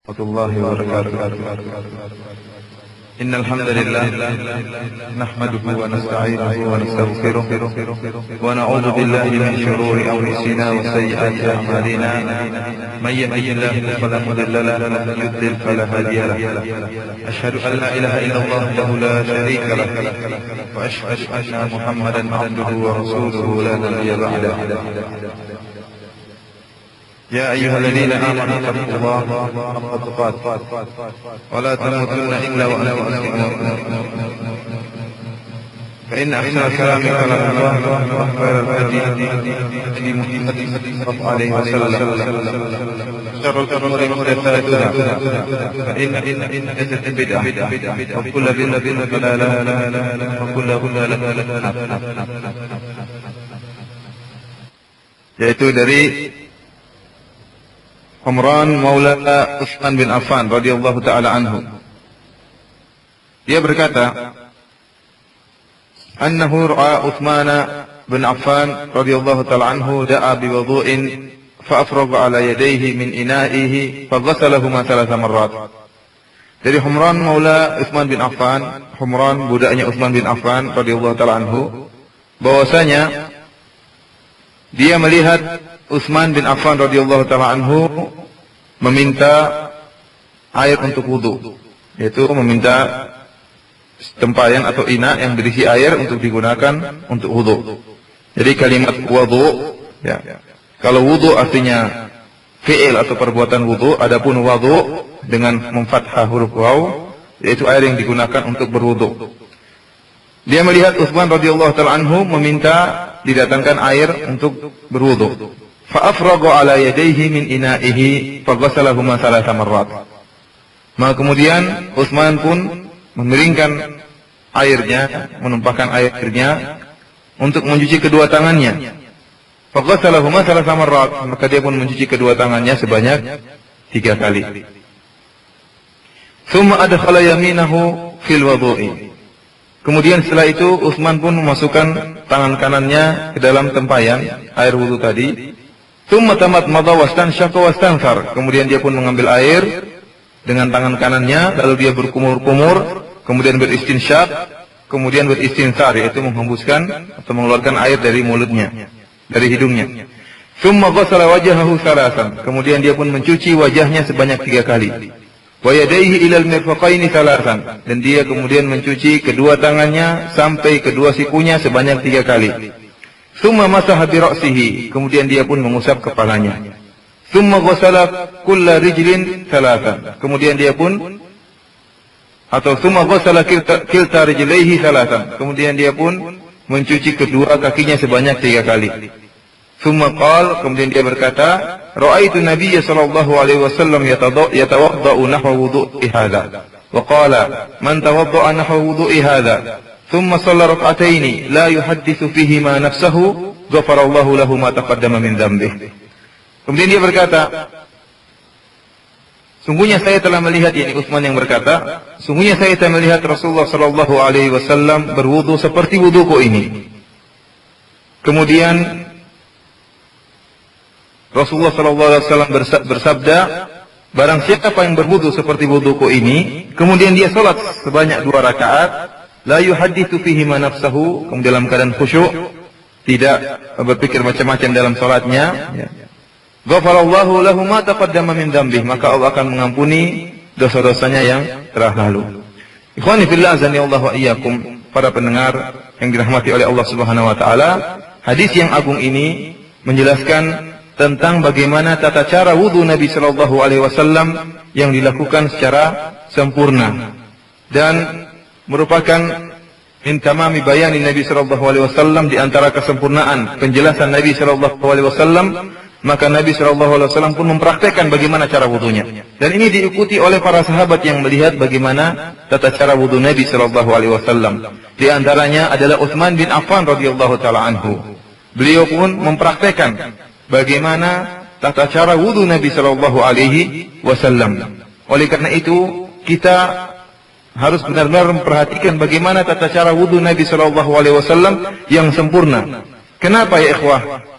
warahmatullahi wabarakatuh. Innal hamdalillah nahmaduhu wa nasta'inuhu wa nastaghfiruh wa na'udzu billahi min shururi anfusina wa sayyiati a'malina. May yahdihillahu fala mudilla lahu wa man yudlil fala hadiya lahu. Asyhadu an la ilaha illallah wahdahu la syarika lahu wa asyhadu anna Muhammadan abduhu wa rasuluhu la nabiyya ba'dahu. يا أيها الذين آمنوا اتقوا الله حق تقاته ولا تموتن إلا وأنتم مسلمون فإن أحسن الكلام كلام الله وخير الهدي هدي محمد صلى الله عليه وسلم شر الأمور محدثاتها فإن محدثة بدعة وكل بدعة ضلالة وكل ضلالة yaitu dari Humran Maula Utsman bin Affan radhiyallahu taala anhu. Dia berkata, "Annahu ra'a Utsman bin Affan radhiyallahu taala anhu da'a bi wudu'in fa afraga 'ala yadayhi min ina'ihi fa ghasalahuma thalatha marrat." Dari Humran Maula Utsman bin Affan, Humran budaknya Utsman bin Affan radhiyallahu taala anhu, bahwasanya dia melihat Utsman bin Affan radhiyallahu taala anhu meminta air untuk wudu, yaitu meminta tempayan atau ina yang berisi air untuk digunakan untuk wudu. Jadi kalimat wudu, ya. Kalau wudu artinya fi'il atau perbuatan wudu, adapun wudu dengan memfathah huruf waw, yaitu air yang digunakan untuk berwudu. Dia melihat Utsman radhiyallahu taala anhu meminta didatangkan air untuk berwudu. Fa afraga 'ala yadayhi min ina'ihi fa ghasalahuma thalatha marrat. Maka kemudian Utsman pun memiringkan airnya, menumpahkan airnya untuk mencuci kedua tangannya. Fa ghasalahuma thalatha marrat, maka dia pun mencuci kedua tangannya sebanyak 3 kali. Tsumma adkhala yaminahu fil wudu'i. Kemudian setelah itu Utsman pun memasukkan tangan kanannya ke dalam tempayan air wudu tadi. Tsumma tamadmada wastanshaqa wastanthar. Kemudian dia pun mengambil air dengan tangan kanannya, lalu dia berkumur-kumur, kemudian beristinsyak, kemudian beristinthar, yaitu menghembuskan atau mengeluarkan air dari mulutnya, dari hidungnya. Tsumma ghassala wajhahu thalathan. Kemudian dia pun mencuci wajahnya sebanyak 3 kali. Wa yadayhi ilal mirfaqaini thalathan, dan dia kemudian mencuci kedua tangannya sampai kedua sikunya sebanyak 3 kali. Tsumma masaha bi ra'sihi, kemudian dia pun mengusap kepalanya. Tsumma ghassala kulla rijlin thalathan, kemudian dia pun tsumma ghassala kilta rijlaihi thalathan, kemudian dia pun mencuci kedua kakinya sebanyak 3 kali. Tsumma qala, kemudian dia berkata, ra'aitu nabiyya sallallahu alaihi wasallam yatawadda'u nahwa wudu'i hadha. Wa qala, man tawadda'a nahwa wudu'i hadha, thumma shalla rak'ataini la yuhadditsu fihima nafsahu, ghafarallahu lahu ma taqaddama min dhanbihi. Kemudian dia berkata, sungguhnya saya telah melihat, yakni Utsman yang berkata, sungguhnya saya telah melihat Rasulullah sallallahu alaihi wasallam berwudu seperti wuduku ini. Kemudian Rasulullah sallallahu alaihi wasallam bersabda, barang siapa yang berwudu seperti wuduku ini, kemudian dia salat sebanyak 2 rakaat, la yuhadditsu fihi ma nafsahu, kemudian dalam keadaan khusyuk, tidak berpikir macam-macam dalam salatnya, ya. Ghafarallahu lahu ma taqaddama min dzambihi, maka Allah akan mengampuni dosa-dosanya yang telah lalu. Ikhwani fillah azani Allah wa iyyakum, para pendengar yang dirahmati oleh Allah Subhanahu wa taala, hadis yang agung ini menjelaskan tentang bagaimana tata cara wudu Nabi sallallahu alaihi wasallam yang dilakukan secara sempurna, dan merupakan min tamami bayani Nabi sallallahu alaihi wasallam, di antara kesempurnaan penjelasan Nabi sallallahu alaihi wasallam, maka Nabi sallallahu alaihi wasallam pun mempraktekkan bagaimana cara wudunya. Dan ini diikuti oleh para sahabat yang melihat bagaimana tata cara wudu Nabi sallallahu alaihi wasallam. Di antaranya adalah Utsman bin Affan radhiyallahu taala anhu. Beliau pun mempraktekkan bagaimana tata cara wudu Nabi sallallahu alaihi wasallam. Oleh karena itu, kita harus benar-benar memperhatikan bagaimana tata cara wudu Nabi sallallahu alaihi wasallam yang sempurna. Kenapa ya ikhwah?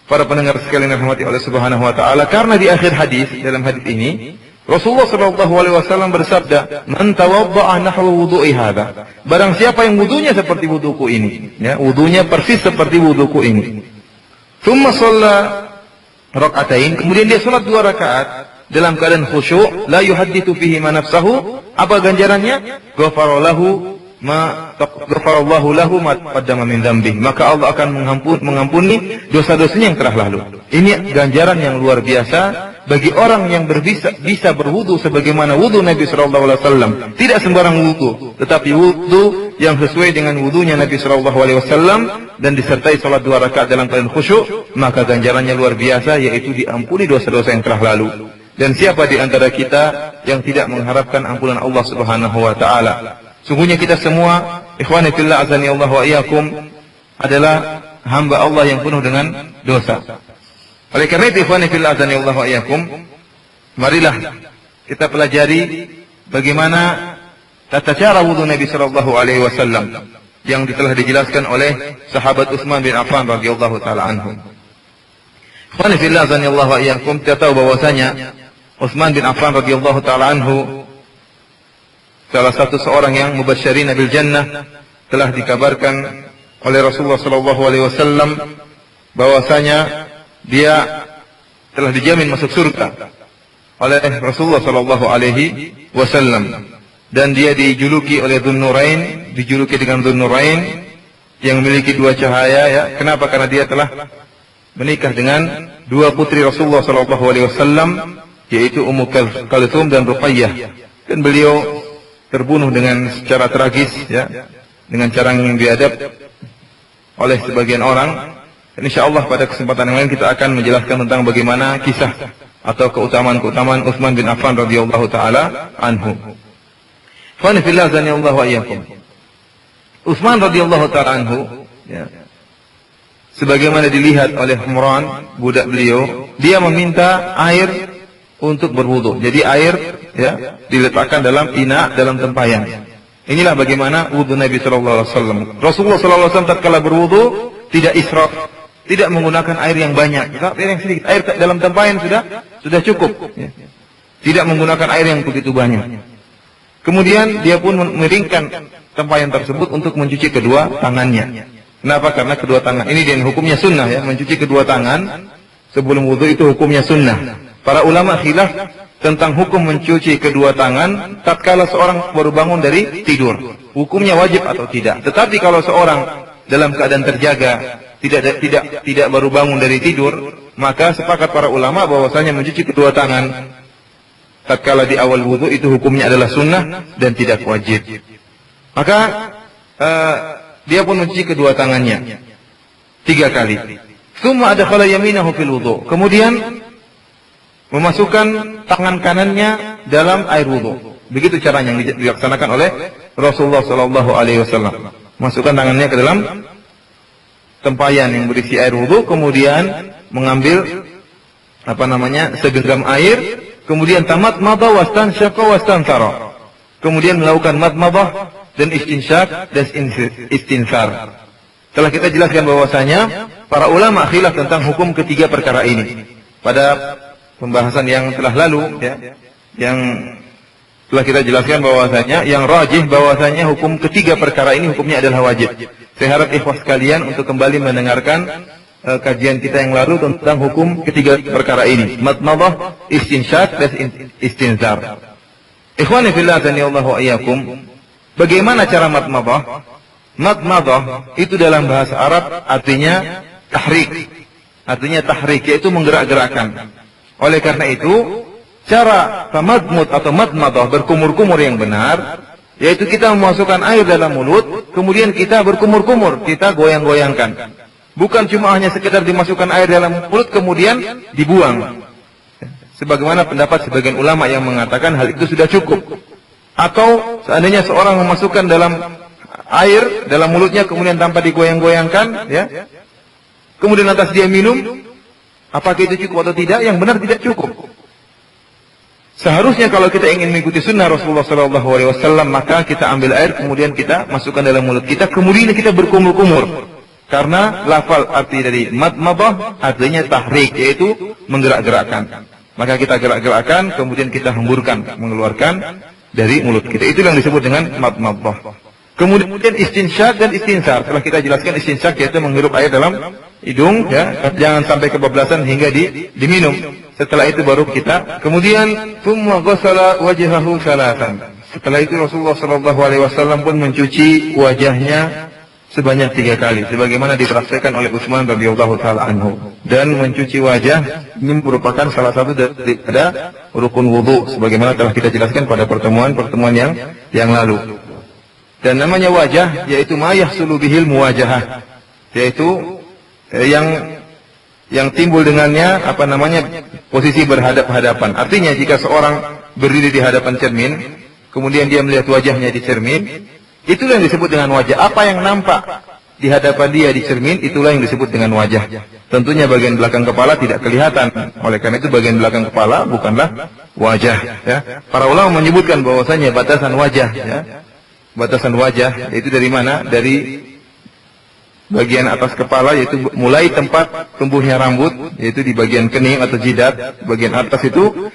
Para pendengar sekalian yang dirahmati oleh Subhanahu wa taala, karena di akhir hadis, dalam hadis ini Rasulullah sallallahu alaihi wasallam bersabda, "Man tawadda'a nahwa wudu'i hadza." Barang siapa yang wudunya seperti wuduku ini, ya, wudunya persis seperti wuduku ini. Tsumma shalla raka'atain, kemudian dia salat 2 rakaat dalam keadaan khusyuk, la yuhadditsu fihi ma nafsahu, apa ganjarannya? Ghafarallahu ma qaddama min dzambi, maka Allah akan mengampuni dosa-dosanya yang telah lalu. Ini ganjaran yang luar biasa bagi orang yang bisa berwudu sebagaimana wudu Nabi sallallahu alaihi wasallam. Tidak sembarang wudu, tetapi wudu yang sesuai dengan wudunya Nabi sallallahu alaihi wasallam dan disertai salat 2 rakaat dalam keadaan khusyuk, maka ganjarannya luar biasa, yaitu diampuni dosa-dosa yang telah lalu. Dan siapa di antara kita yang tidak mengharapkan ampunan Allah Subhanahu wa taala? Sungguhnya kita semua, ikhwani fillah azani Allah wa iyyakum, adalah hamba Allah yang penuh dengan dosa. Oleh karena itu, ikhwani fillah azani Allah wa iyyakum, marilah kita pelajari bagaimana tata cara wudu Nabi sallallahu alaihi wasallam yang telah dijelaskan oleh sahabat Utsman bin Affan radhiyallahu taala anhu. Ikhwani fillah azani Allah wa iyyakum, kita tahu bahwasanya Utsman bin Affan radhiyallahu taala anhu salah satu seorang yang mubasysyirin bil jannah, telah dikabarkan oleh Rasulullah sallallahu alaihi wasallam bahwasanya dia telah dijamin masuk surga oleh Rasulullah sallallahu alaihi wasallam, dan dia dijuluki oleh Dzun-Nurain, dijuluki dengan Dzun-Nurain yang memiliki 2 cahaya, ya. Kenapa? Karena dia telah menikah dengan 2 putri Rasulullah sallallahu alaihi wasallam, yaitu Ummu Kalthum dan Ruqayyah, dan beliau terbunuh dengan secara tragis, ya, dengan cara yang biadab oleh sebagian orang. Dan insyaallah pada kesempatan yang lain kita akan menjelaskan tentang bagaimana kisah atau keutamaan-keutamaan Utsman bin Affan radhiyallahu taala anhu. Fa fillah zanallahu wa iyyakum. Utsman radhiyallahu taala anhu, ya, sebagaimana dilihat oleh Humran, budak beliau, dia meminta air untuk berwudu. Jadi air, ya, diletakkan dalam ina, dalam tempayan. Inilah bagaimana wudu Nabi sallallahu alaihi wasallam. Rasulullah sallallahu alaihi wasallam tatkala berwudu tidak israf, tidak menggunakan air yang banyak, air yang sedikit. Air dalam tempayan sudah cukup, ya. Tidak menggunakan air yang begitu banyak. Kemudian dia pun memiringkan tempayan tersebut untuk mencuci kedua tangannya. Kenapa? Karena kedua tangan ini dan hukumnya sunnah, ya, mencuci kedua tangan sebelum wudu itu hukumnya sunnah. Para ulama khilaf tentang hukum mencuci kedua tangan tatkala seorang baru bangun dari tidur. Hukumnya wajib atau tidak. Tetapi kalau seorang dalam keadaan terjaga, tidak baru bangun dari tidur, maka sepakat para ulama bahwasanya mencuci kedua tangan tatkala di awal wudu itu hukumnya adalah sunnah dan tidak wajib. Maka dia pun mencuci kedua tangannya 3 kali. Tsumma adkhala yaminahu fil wudu. Kemudian memasukkan tangan kanannya dalam air wudu. Begitu caranya yang dilaksanakan oleh Rasulullah sallallahu alaihi wasallam. Masukkan tangannya ke dalam tempayan yang berisi air wudu, kemudian mengambil segenggam air, kemudian tamat madha wastansyaqa wastanthara. Kemudian melakukan madmadah dan istinsyak dan istinsar. Telah kita jelaskan bahwasanya para ulama khilaf tentang hukum ketiga perkara ini pada pembahasan yang telah lalu, ya, yang telah kita jelaskan bahwasanya yang rajih bahwasanya hukum ketiga perkara ini hukumnya adalah wajib. Saya harap ikhwas sekalian untuk kembali mendengarkan kajian kita yang lalu tentang hukum ketiga perkara ini, madmadah, istinsyak dan istinsar. Ikhwani fillah azanillahu wa iyyakum, bagaimana cara madmadah? Madmadah itu dalam bahasa Arab artinya tahrik, yaitu menggerak-gerakkan. Oleh karena itu, cara tamadmud atau madmadah, berkumur-kumur yang benar, yaitu kita memasukkan air dalam mulut, kemudian kita berkumur-kumur, kita goyang-goyangkan. Bukan cuma hanya sekedar dimasukkan air dalam mulut kemudian dibuang. Sebagaimana pendapat sebagian ulama yang mengatakan hal itu sudah cukup. Atau seandainya seorang memasukkan dalam air dalam mulutnya kemudian tanpa digoyang-goyangkan, ya, kemudian lantas dia minum, apakah itu cukup atau tidak? Yang benar tidak cukup. Seharusnya kalau kita ingin mengikuti sunnah Rasulullah SAW, maka kita ambil air, kemudian kita masukkan dalam mulut kita, kemudian kita berkumur-kumur. Karena lafal arti dari madmadah artinya tahrik, yaitu menggerak-gerakkan. Maka kita gerak-gerakkan, kemudian kita hemburkan, mengeluarkan dari mulut kita. Itu yang disebut dengan madmadah. Kemudian istinsyaq dan istinsar. Setelah kita jelaskan istinsyaq yaitu menghirup air dalam hidung, ya, jangan sampai kebablasan hingga diminum. Setelah itu baru kita. Kemudian tsumma ghassala wajhahu salatan. Setelah itu Rasulullah sallallahu alaihi wasallam pun mencuci wajahnya sebanyak 3 kali, sebagaimana dipraktikkan oleh Utsman radhiyallahu taala anhu. Dan mencuci wajah ini merupakan salah satu daripada rukun wudu, sebagaimana telah kita jelaskan pada pertemuan-pertemuan yang lalu. Dan namanya wajah yaitu ma yahsulu bihil muwajahah, yaitu yang timbul dengannya posisi berhadap-hadapan. Artinya jika seorang berdiri di hadapan cermin, kemudian dia melihat wajahnya di cermin, itulah yang disebut dengan wajah. Apa yang nampak di hadapan dia di cermin, itulah yang disebut dengan wajah. Tentunya bagian belakang kepala tidak kelihatan. Oleh karena itu bagian belakang kepala bukanlah wajah. Ya. Para ulama menyebutkan bahwasanya batasan wajah, ya, batasan wajah yaitu dari mana? Dari bagian atas kepala, yaitu mulai tempat tumbuhnya rambut, yaitu di bagian kening atau jidat, bagian atas itu.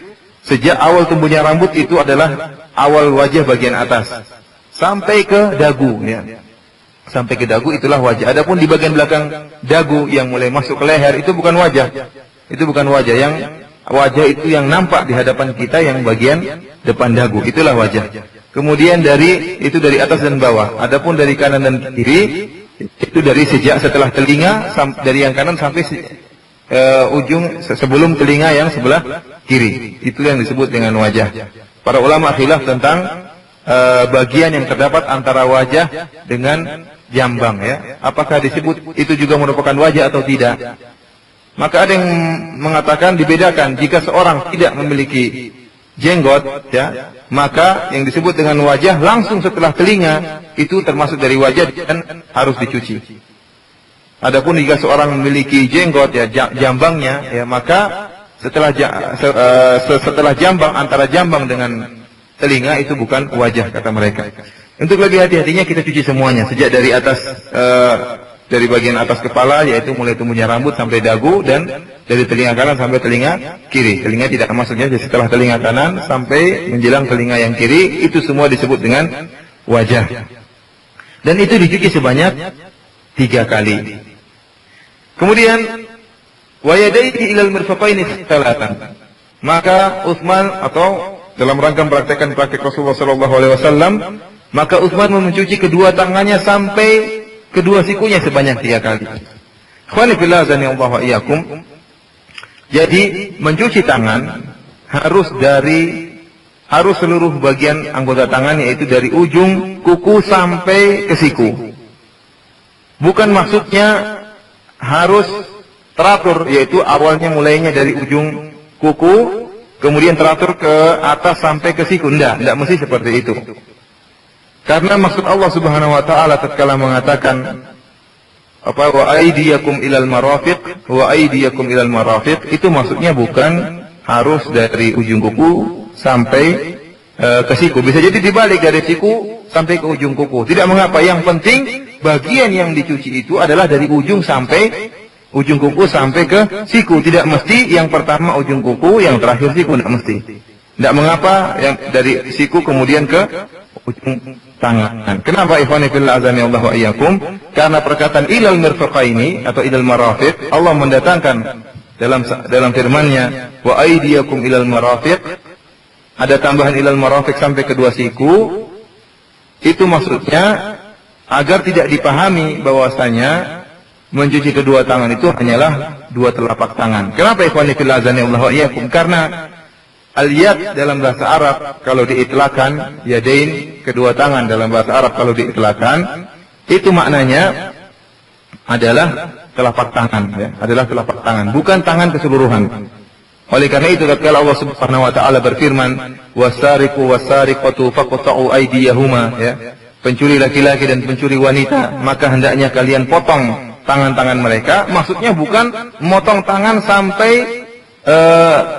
Sejak awal tumbuhnya rambut itu adalah awal wajah bagian atas. Sampai ke dagu, ya. Sampai ke dagu itulah wajah. Adapun di bagian belakang dagu yang mulai masuk ke leher itu bukan wajah. Itu bukan wajah. Yang wajah itu yang nampak di hadapan kita yang bagian depan dagu, itulah wajah. Kemudian dari atas dan bawah. Adapun dari kanan dan kiri itu dari sejak setelah telinga, dari yang kanan sampai ujung sebelum telinga yang sebelah kiri. Itu yang disebut dengan wajah. Para ulama khilaf tentang bagian yang terdapat antara wajah dengan jambang, ya. Apakah disebut itu juga merupakan wajah atau tidak? Maka ada yang mengatakan dibedakan. Jika seorang tidak memiliki jenggot, ya, maka yang disebut dengan wajah langsung setelah telinga itu termasuk dari wajah dan harus dicuci. Adapun jika seorang memiliki jenggot, ya, jambangnya, ya, maka setelah jambang, antara jambang dengan telinga itu bukan wajah, kata mereka. Untuk lebih hati-hatinya kita cuci semuanya, sejak dari atas, dari bagian atas kepala, yaitu mulai tumbuhnya rambut sampai dagu, dan dari telinga kanan sampai telinga kiri. Telinga tidak maksudnya setelah telinga kanan sampai menjelang telinga yang kiri, itu semua disebut dengan wajah. Dan itu dicuci sebanyak 3 kali. Kemudian wa yadayhi ilal mirfaqaini salatan. Maka Utsman, atau dalam rangka mempraktikkan praktik Rasulullah sallallahu alaihi wasallam, maka Utsman mencuci kedua tangannya sampai kedua sikunya sebanyak 3 kali. Ikhwani fillah azanillahu wa iyyakum. Jadi mencuci tangan harus seluruh bagian anggota tangan, yaitu dari ujung kuku sampai ke siku. Bukan maksudnya harus teratur, yaitu awalnya mulainya dari ujung kuku kemudian teratur ke atas sampai ke siku. Tidak mesti seperti itu. Karena maksud Allah Subhanahu wa taala tatkala mengatakan wa aydiyakum ilal marafiq, wa aydiyakum ilal marafiq, itu maksudnya bukan harus dari ujung kuku sampai ke siku. Bisa jadi dibalik, dari siku sampai ke ujung kuku. Tidak mengapa, yang penting bagian yang dicuci itu adalah dari ujung kuku sampai ke siku. Tidak mesti yang pertama ujung kuku, yang terakhir siku, tidak mesti. Tidak mengapa yang dari siku kemudian ke ujung tangan. Kenapa ikhwani fillah azanillahu wa iyyakum? Karena perkataan ilal mirfaqaini atau ilal marafiq, Allah mendatangkan dalam firman-Nya wa aydiyakum ilal marafiq, ada tambahan ilal marafiq sampai kedua siku. Itu maksudnya agar tidak dipahami bahwasanya mencuci kedua tangan itu hanyalah 2 telapak tangan. Kenapa ikhwani fillah azanillahu wa iyyakum? Karena al-yad dalam bahasa Arab kalau diitlaqkan, yadain, kedua tangan dalam bahasa Arab kalau diitlaqkan, itu maknanya adalah telapak tangan, ya, adalah telapak tangan, bukan tangan keseluruhan. Oleh karena itu tatkala Allah Subhanahu wa taala berfirman, wasariqu wasariqatu faqta'u aydiyahuma, ya, pencuri laki-laki dan pencuri wanita, maka hendaknya kalian potong tangan-tangan mereka. Maksudnya bukan memotong tangan sampai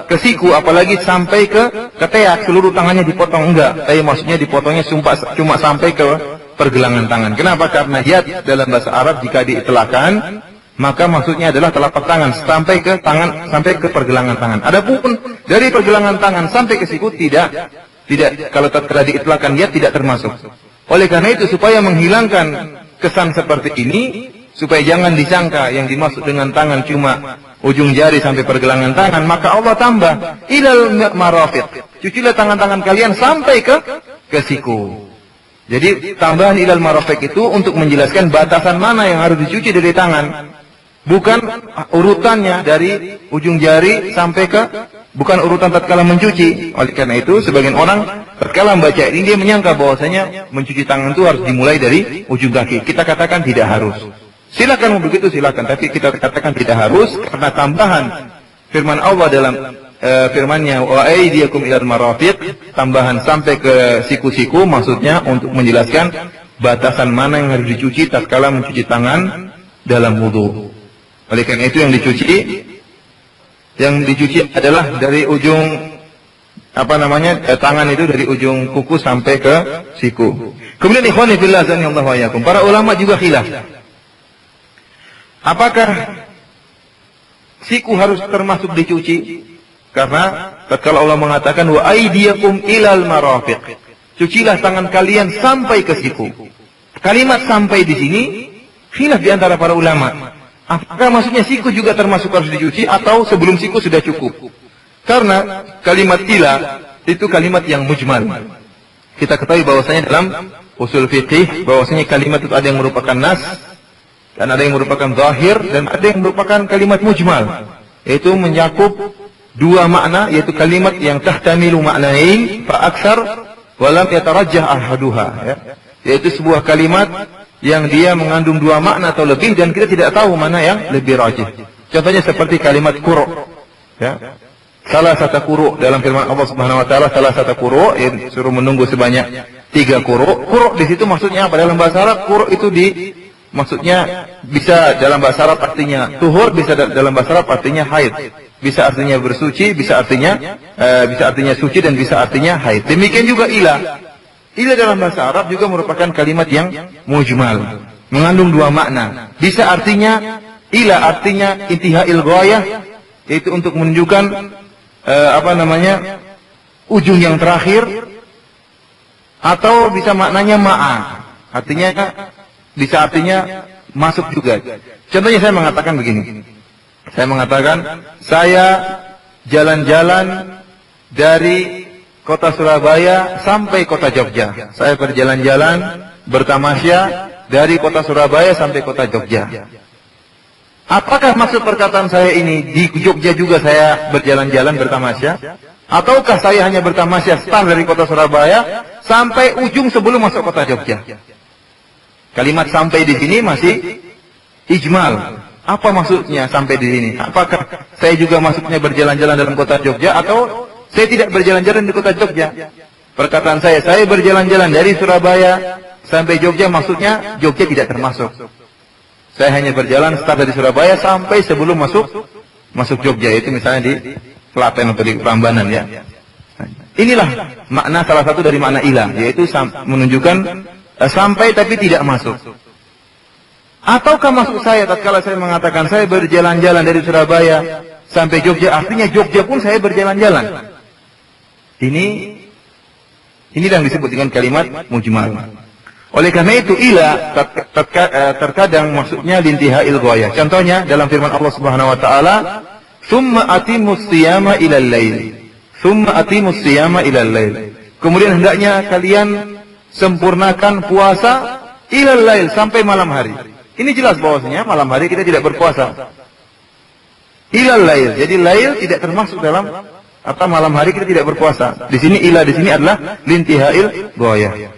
ke siku, apalagi sampai ke teak, seluruh tangannya dipotong, enggak. Tapi maksudnya dipotongnya cuma sampai ke pergelangan tangan. Kenapa? Karena yad dalam bahasa Arab jika diitlaqkan maka maksudnya adalah telapak tangan sampai ke pergelangan tangan. Adapun dari pergelangan tangan sampai ke siku tidak, kalau tatkala diitlaqkan dia tidak termasuk. Oleh karena itu, supaya menghilangkan kesan seperti ini, supaya jangan disangka yang dimaksud dengan tangan cuma ujung jari sampai pergelangan tangan, maka Allah tambah ilal marafiq. Cucilah tangan-tangan kalian sampai ke siku. Jadi tambahan ilal marafiq itu untuk menjelaskan batasan mana yang harus dicuci dari tangan. Bukan urutannya dari ujung jari sampai bukan urutan tatkala mencuci. Oleh karena itu, sebagian orang tatkala membaca ini dia menyangka bahwasanya mencuci tangan itu harus dimulai dari ujung kaki. Kita katakan tidak harus. Silakan begitu, silakan. Tapi kita katakan tidak harus karena tambahan firman Allah dalam firman-Nya wa aydiyakum ilal marafiq, tambahan sampai ke siku-siku, maksudnya untuk menjelaskan batasan mana yang harus dicuci tatkala mencuci tangan dalam wudu. Oleh karena itu yang dicuci adalah dari ujung tangan itu dari ujung kuku sampai ke siku. Kemudian ikhwani fillah azanillahu wa iyyakum, para ulama juga khilaf. Apakah siku harus termasuk dicuci? Karena tatkala Allah mengatakan wa aydiyakum ilal marafiq, cucilah tangan kalian sampai ke siku. Kalimat sampai di sini khilaf di antara para ulama. Apakah maksudnya siku juga termasuk harus dicuci atau sebelum siku sudah cukup? Karena kalimat ila itu kalimat yang mujmal. Kita ketahui bahwasanya dalam usul fiqih bahwasanya kalimat itu ada yang merupakan nas dan ada yang merupakan zahir dan ada yang merupakan kalimat mujmal, yaitu mencakup dua makna, yaitu kalimat yang tahtamilu ma'nain fa aksar wa lam yatarajjah ahaduha, yaitu sebuah kalimat yang dia mengandung dua makna atau lebih dan kita tidak tahu mana yang lebih rajih. Contohnya seperti kalimat quru', salah satu quru' dalam firman Allah Subhanahu wa taala, salah satu quru' yang suruh menunggu sebanyak 3 quru'. Quru' di situ maksudnya apa? Dalam bahasa Arab quru' itu maksudnya bisa dalam bahasa Arab artinya tuhur, bisa dalam bahasa Arab artinya haid. Bisa artinya bersuci, bisa artinya suci dan bisa artinya haid. Demikian juga ila. Ila dalam bahasa Arab juga merupakan kalimat yang mujmal, mengandung dua makna. Bisa artinya ila artinya intihail ghayah, yaitu untuk menunjukkan ujung yang terakhir, atau bisa maknanya ma'a, artinya bisa artinya masuk juga. Contohnya saya mengatakan begini. Saya mengatakan saya jalan-jalan dari kota Surabaya sampai kota Jogja. Saya berjalan-jalan bertamasya dari kota Surabaya sampai kota Jogja. Apakah maksud perkataan saya ini di Jogja juga saya berjalan-jalan bertamasya? Ataukah saya hanya bertamasya start dari kota Surabaya sampai ujung sebelum masuk kota Jogja? Kalimat sampai di sini masih ijmal. Apa maksudnya sampai di sini? Apakah saya juga maksudnya berjalan-jalan dalam kota Jogja atau saya tidak berjalan-jalan di kota Jogja? Perkataan saya berjalan-jalan dari Surabaya sampai Jogja, maksudnya Jogja tidak termasuk. Saya hanya berjalan start dari Surabaya sampai sebelum masuk Jogja, itu misalnya di Klaten atau di Prambanan ya. Inilah makna salah satu dari makna ilah, yaitu menunjukkan sampai tapi tidak masuk. Ataukah maksud saya tatkala saya mengatakan saya berjalan-jalan dari Surabaya sampai Jogja, artinya Jogja pun saya berjalan-jalan? Ini yang disebut dengan kalimat mujmal. Oleh karena itu ila terkadang maksudnya lintihail ghayah. Contohnya dalam firman Allah Subhanahu wa taala, "Tsumma atimus siyama ilal lail." Tsumma atimus siyama ilal lail. Kemudian hendaknya kalian sempurnakan puasa ilal lail, sampai malam hari. Ini jelas bahwasanya malam hari kita tidak berpuasa. Ilal lail. Jadi lail tidak termasuk dalam malam hari kita tidak berpuasa. Di sini ila di sini adalah lintihail ghayah.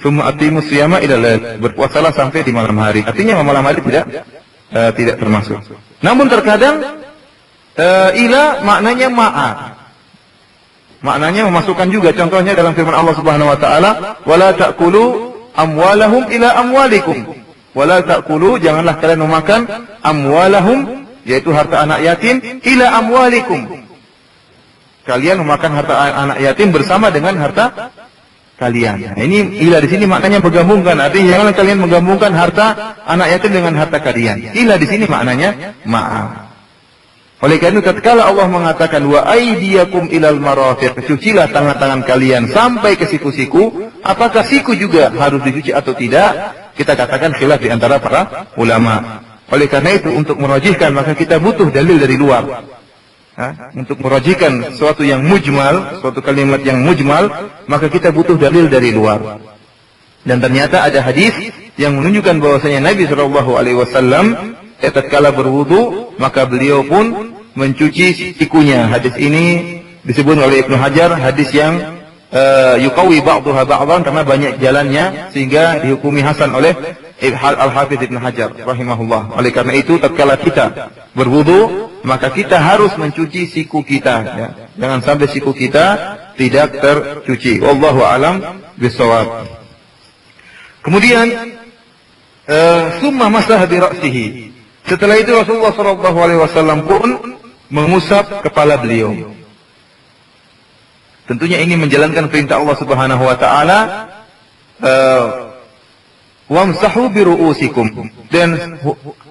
Tsumma atimus siyama ilal lail. Berpuasalah sampai di malam hari. Artinya malam hari tidak termasuk. Namun terkadang ila maknanya ma'a. Maknanya memasukkan juga. Contohnya dalam firman Allah Subhanahu wa taala, "Wala ta'kulu amwalahum ila amwalikum." Wala ta'kulu, janganlah kalian memakan amwalahum, yaitu harta anak yatim, ila amwalikum. Kalian memakan harta anak yatim bersama dengan harta kalian. Nah, ini ila di sini maknanya menggabungkan. Artinya jangan kalian menggabungkan harta anak yatim dengan harta kalian. Ila di sini maknanya maaf. Oleh karena itu tatkala Allah mengatakan wa aydiyakum ilal marafiq, cucilah tangan-tangan kalian sampai ke siku-siku, apakah siku juga harus dicuci atau tidak? Kita katakan khilaf di antara para ulama. Oleh karena itu untuk merajihkan maka kita butuh dalil dari luar. Untuk merajihkan sesuatu yang mujmal, suatu kalimat yang mujmal, maka kita butuh dalil dari luar. Dan ternyata ada hadis yang menunjukkan bahwasanya Nabi SAW tatkala berwudu maka beliau pun mencuci sikunya. Hadis ini disebut oleh Ibnu Hajar hadis yang yuqawi ba'daha ba'dhan karena banyak jalannya sehingga dihukumi hasan oleh Al-Hafidz Ibnu Hajar rahimahullah. Oleh karena itu tatkala kita berwudu maka kita harus mencuci siku kita, ya. Jangan sampai siku kita tidak tercuci. Wallahu a'lam bishawab. Kemudian summa masaha bi ra'sihi. Setelah itu Rasulullah SAW pun mengusap kepala beliau. Tentunya ini menjalankan perintah Allah Subhanahu wa taala, wamsahu bi ru'usikum, dan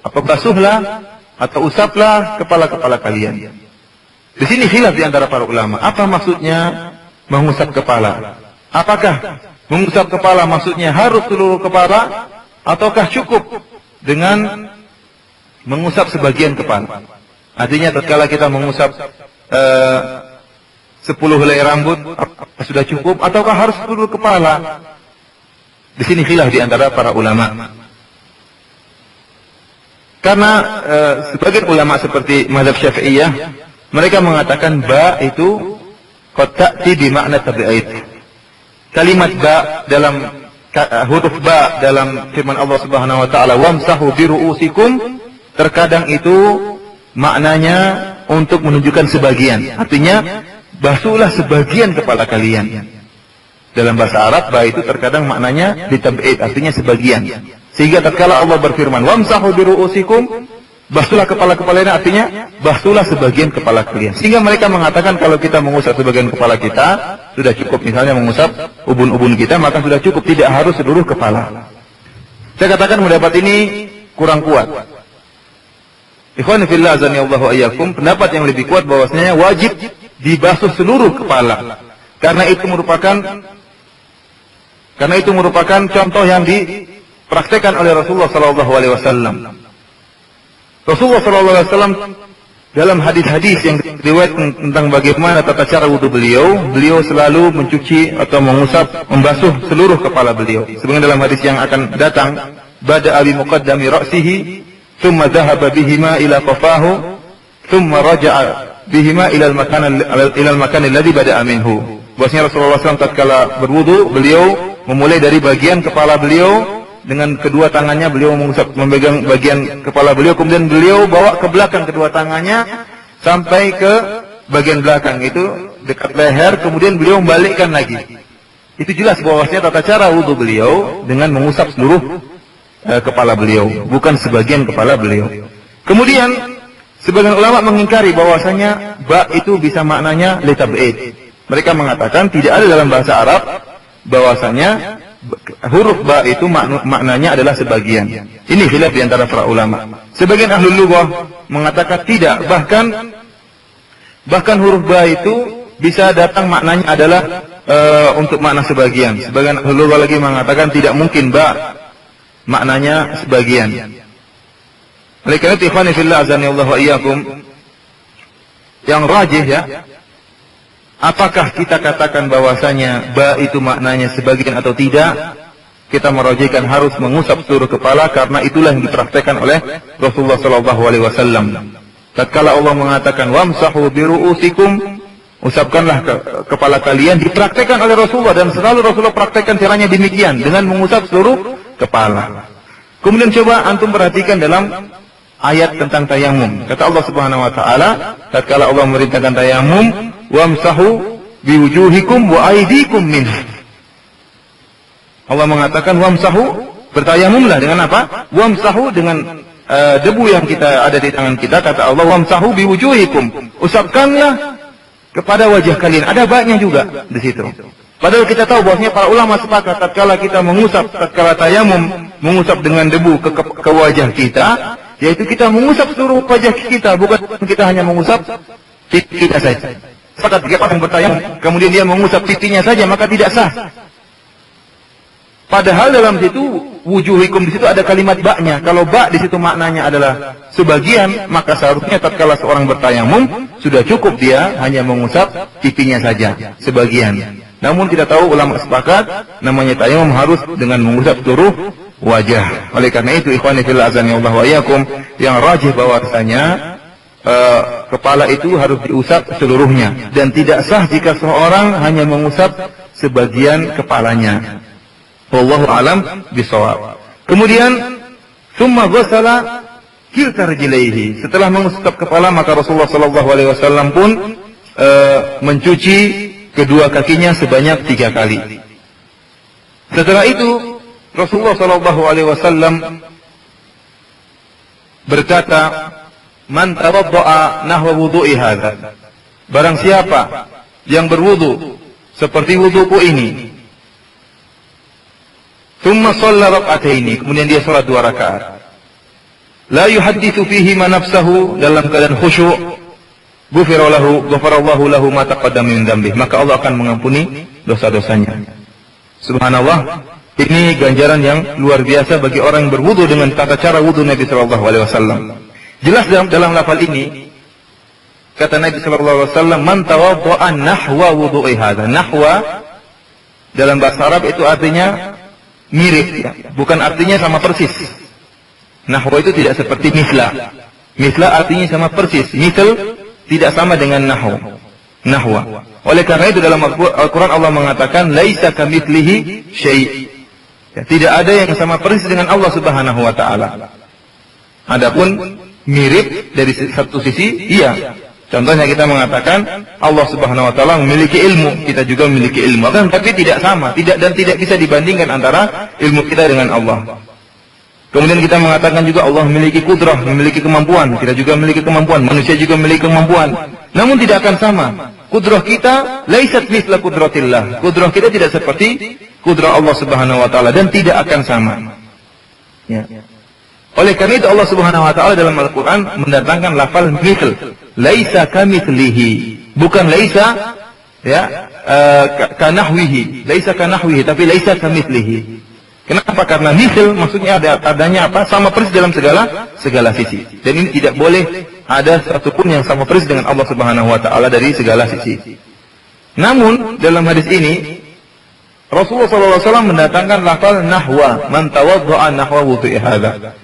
basuhlah atau usaplah kepala-kepala kalian. Di sini khilaf di antara para ulama, apa maksudnya mengusap kepala? Apakah mengusap kepala maksudnya harus seluruh kepala ataukah cukup dengan mengusap sebagian kepala? Artinya tatkala kita mengusap 10 helai rambut sudah cukup ataukah harus seluruh kepala? Di sini khilaf di antara para ulama. Karena sebagian ulama seperti mazhab Syafi'iyah mereka mengatakan ba itu qad ta'ti bi makna tabi'id. Kalimat ba dalam huruf ba dalam firman Allah Subhanahu wa taala wamsahu bi ru'usikum terkadang itu maknanya untuk menunjukkan sebagian. Artinya basuhlah sebagian kepala kalian. Dalam bahasa Arab ba itu terkadang maknanya ditab'id, artinya sebagian. Sehingga tatkala Allah berfirman wamsahu bi ru'usikum, basuhlah kepala-kepala kalian, artinya basuhlah sebagian kepala kalian. Sehingga mereka mengatakan kalau kita mengusap sebagian kepala kita sudah cukup. Misalnya mengusap ubun-ubun kita maka sudah cukup, tidak harus seluruh kepala. Saya katakan pendapat ini kurang kuat. Ikhwan fillah azanillahu ayyakum, pendapat yang lebih kuat bahwasanya wajib dibasuh seluruh kepala. Karena itu merupakan contoh yang dipraktekkan oleh Rasulullah sallallahu alaihi wasallam. Rasulullah sallallahu alaihi wasallam dalam hadis-hadis yang diriwayatkan tentang bagaimana tata cara wudu beliau selalu mencuci atau mengusap, membasuh seluruh kepala beliau. Sebagaimana dalam hadis yang akan datang, bada'a bi muqaddami ra'sihi thumma dhahaba bihima ila qafahu thumma raja'a bihima ila al-makan alladhi bada'a minhu. Bahwasanya Rasulullah SAW tatkala berwudu beliau memulai dari bagian kepala beliau, dengan kedua tangannya beliau memegang bagian kepala beliau, kemudian beliau bawa ke belakang kedua tangannya sampai ke bagian belakang itu dekat leher, kemudian beliau membalikkan lagi. Itu jelas bahwasanya tata cara wudu beliau dengan mengusap seluruh kepala beliau, bukan sebagian kepala beliau. Kemudian sebagian ulama mengingkari bahwasanya ba itu bisa maknanya litab'id. Mereka mengatakan tidak ada dalam bahasa Arab bahwasanya huruf ba itu maknanya adalah sebagian. Ini khilaf di antara para ulama. Sebagian ahli lughah mengatakan tidak, bahkan huruf ba itu bisa datang maknanya adalah untuk makna sebagian. Sebagian ahli lughah lagi mengatakan tidak mungkin ba maknanya sebagian. Oleh karena itu ikhwani fillah azanillahu wa iyyakum, yang rajih ya, apakah kita katakan bahwasanya ba itu maknanya sebagian atau tidak? Kita merajihkan harus mengusap seluruh kepala karena itulah yang dipraktekkan oleh Rasulullah SAW. Tatkala Allah mengatakan wamsahu bi ru'usikum, usapkanlah kepala kalian, dipraktekkan oleh Rasulullah dan selalu Rasulullah praktekkan caranya demikian dengan mengusap seluruh kepala. Kemudian coba antum perhatikan dalam ayat tentang tayamum. Kata Allah Subhanahu wa taala, tatkala Allah memerintahkan tayamum, wamsahu biwujuhikum wa aydikum minhu. Allah mengatakan wamsahu, bertayamumlah dengan apa? Wamsahu dengan debu yang kita ada di tangan kita. Kata Allah wamsahu biwujuhikum, usapkanlah kepada wajah kalian. Ada ba-nya juga di situ. Padahal kita tahu bahwasanya para ulama sepakat tatkala kita mengusap, tatkala tayamum mengusap dengan debu ke wajah kita, yaitu kita mengusap seluruh wajah kita, bukan kita hanya mengusap pipi kita saja. Sepakat jika orang bertayamum kemudian dia mengusap pipinya saja maka tidak sah. Padahal dalam situ wujuhikum di situ ada kalimat ba'nya. Kalau ba' di situ maknanya adalah sebagian, maka seharusnya tatkala seorang bertayamum sudah cukup dia hanya mengusap pipinya saja, sebagian. Namun kita tahu ulama sepakat namanya tayamum harus dengan mengusap seluruh wajah. Oleh karena itu ikhwani fillah azanillahu wa iyyakum, yang rajih bahwasanya kepala itu harus diusap seluruhnya dan tidak sah jika seorang hanya mengusap sebagian kepalanya. Wallahu alam bisawab. Kemudian summa ghasala kilta rijlaihi. Setelah mengusap kepala maka Rasulullah sallallahu alaihi wasallam pun mencuci kedua kakinya sebanyak 3 kali. Setelah itu Rasulullah sallallahu alaihi wasallam berkata, "Man tawaddaa nahwa wudu'i hadza." Barang siapa yang berwudu seperti wuduku ini, thumma shalla rak'ataini, kemudian dia salat 2 rakaat. La yuhadditsu fihi ma nafsahu, dalam keadaan khusyuk, ghafarallahu lahu ma taqaddama min dzambihi, maka Allah akan mengampuni dosa-dosanya. Subhanallah, ini ganjaran yang luar biasa bagi orang yang berwudu dengan tata cara wudu Nabi sallallahu alaihi wasallam. Jelas dalam lafal ini kata Nabi sallallahu alaihi wasallam, "Man tawaddaa nahwa wudu'i hadza." Nahwa dalam bahasa Arab itu artinya mirip, ya, bukan artinya sama persis. Nahwa itu tidak seperti misla. Misla artinya sama persis. Misal tidak sama dengan nahwa. Oleh karena itu dalam Al-Quran Allah mengatakan laisa kamitslihi syai'. Ya, tidak ada yang sama persis dengan Allah Subhanahu wa taala. Adapun mirip dari satu sisi, iya. Contohnya kita mengatakan Allah Subhanahu wa taala memiliki ilmu, kita juga memiliki ilmu, kan, tapi tidak sama, tidak bisa dibandingkan antara ilmu kita dengan Allah. Kemudian kita mengatakan juga Allah memiliki kudrah, memiliki kemampuan, kita juga memiliki kemampuan, manusia juga memiliki kemampuan. Namun tidak akan sama. Kudrah kita laisat mithla kudratillah. Kudrah kita tidak seperti kudrah Allah Subhanahu wa taala dan tidak akan sama. Ya. Oleh karena itu Allah Subhanahu wa taala dalam Al-Qur'an mendatangkan lafal mithl. Laisa kamitslihi, bukan laisa ya kanahwihi, laisa kanahwihi, tapi laisa kamitslihi. Kenapa? Karena mithl maksudnya adanya apa? Sama persis dalam segala sisi. Dan ini tidak boleh ada satupun yang sama persis dengan Allah Subhanahu wa taala dari segala sisi. Namun dalam hadis ini Rasulullah sallallahu alaihi wasallam mendatangkan lafal nahwa, man tawaddaa nahwa wudu'i hadza.